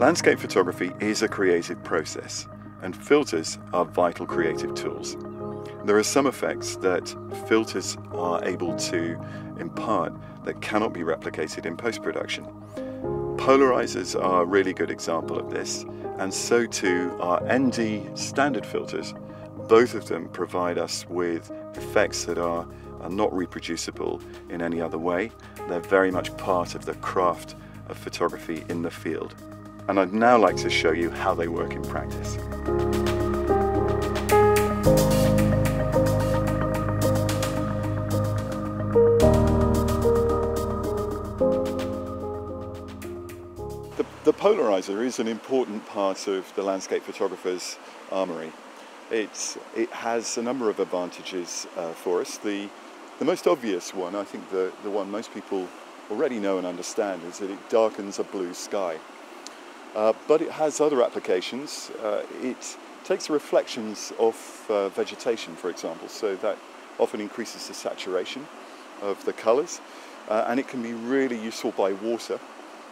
Landscape photography is a creative process, and filters are vital creative tools. There are some effects that filters are able to impart that cannot be replicated in post-production. Polarisers are a really good example of this, and so too are ND standard filters. Both of them provide us with effects that are not reproducible in any other way. They're very much part of the craft of photography in the field. And I'd now like to show you how they work in practice. The polarizer is an important part of the landscape photographer's armoury. It has a number of advantages for us. The most obvious one, I think the one most people already know and understand, is that it darkens a blue sky. But it has other applications. It takes reflections of vegetation, for example, so that often increases the saturation of the colours, and it can be really useful by water,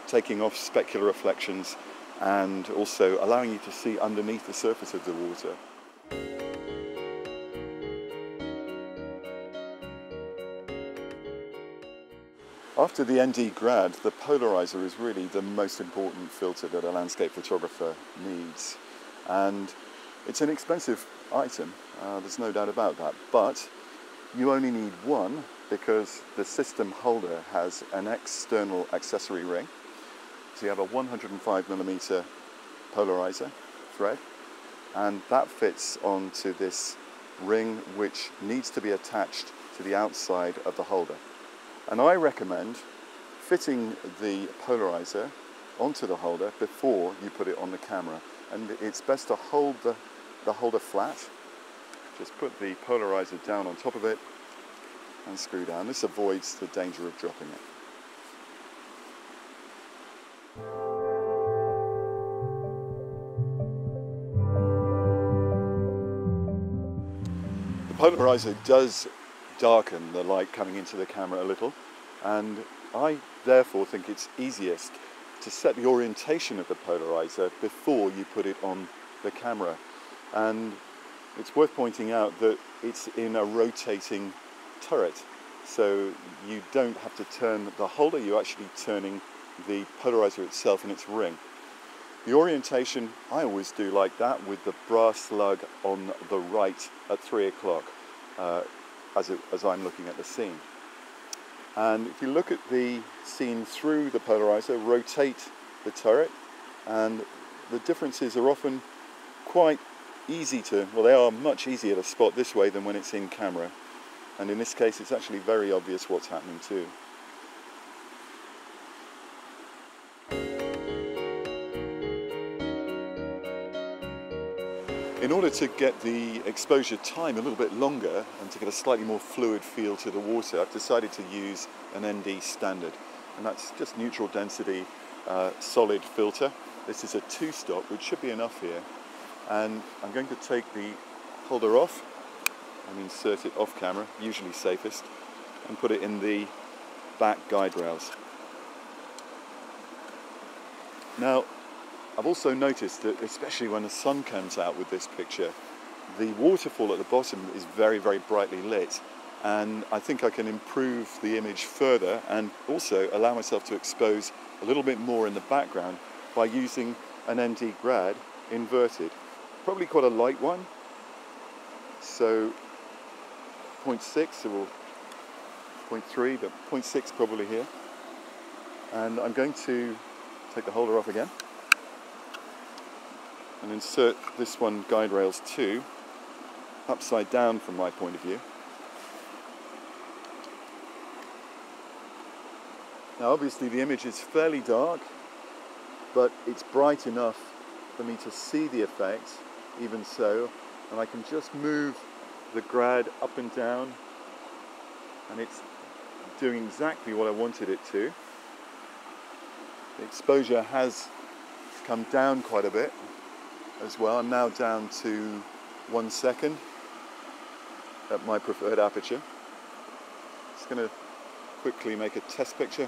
taking off specular reflections and also allowing you to see underneath the surface of the water. After the ND Grad, the polarizer is really the most important filter that a landscape photographer needs. And it's an expensive item, there's no doubt about that, but you only need one because the system holder has an external accessory ring. So you have a 105mm polarizer thread, and that fits onto this ring which needs to be attached to the outside of the holder. And I recommend fitting the polarizer onto the holder before you put it on the camera. And it's best to hold the holder flat. Just put the polarizer down on top of it and screw down. This avoids the danger of dropping it. The polarizer does darken the light coming into the camera a little, and I therefore think it's easiest to set the orientation of the polarizer before you put it on the camera. And it's worth pointing out that it's in a rotating turret, so you don't have to turn the holder, you're actually turning the polarizer itself in its ring. The orientation, I always do like that, with the brass lug on the right at 3 o'clock as I'm looking at the scene. And if you look at the scene through the polarizer, rotate the turret, and the differences are often quite easy to, well, they are much easier to spot this way than when it's in camera. And in this case, it's actually very obvious what's happening too. In order to get the exposure time a little bit longer and to get a slightly more fluid feel to the water, I've decided to use an ND standard, and that's just neutral density solid filter. This is a 2-stop, which should be enough here, and I'm going to take the holder off and insert it off camera, usually safest, and put it in the back guide rails. Now, I've also noticed that, especially when the sun comes out with this picture, the waterfall at the bottom is very, very brightly lit, and I think I can improve the image further and also allow myself to expose a little bit more in the background by using an ND Grad inverted. Probably quite a light one, so 0.6 or 0.3, but 0.6 probably here. And I'm going to take the holder off again and insert this one, guide rails 2, upside down from my point of view. Now obviously the image is fairly dark, but it's bright enough for me to see the effect, even so, and I can just move the Grad up and down, and it's doing exactly what I wanted it to. The exposure has come down quite a bit as well. I'm now down to 1 second at my preferred aperture. Just going to quickly make a test picture.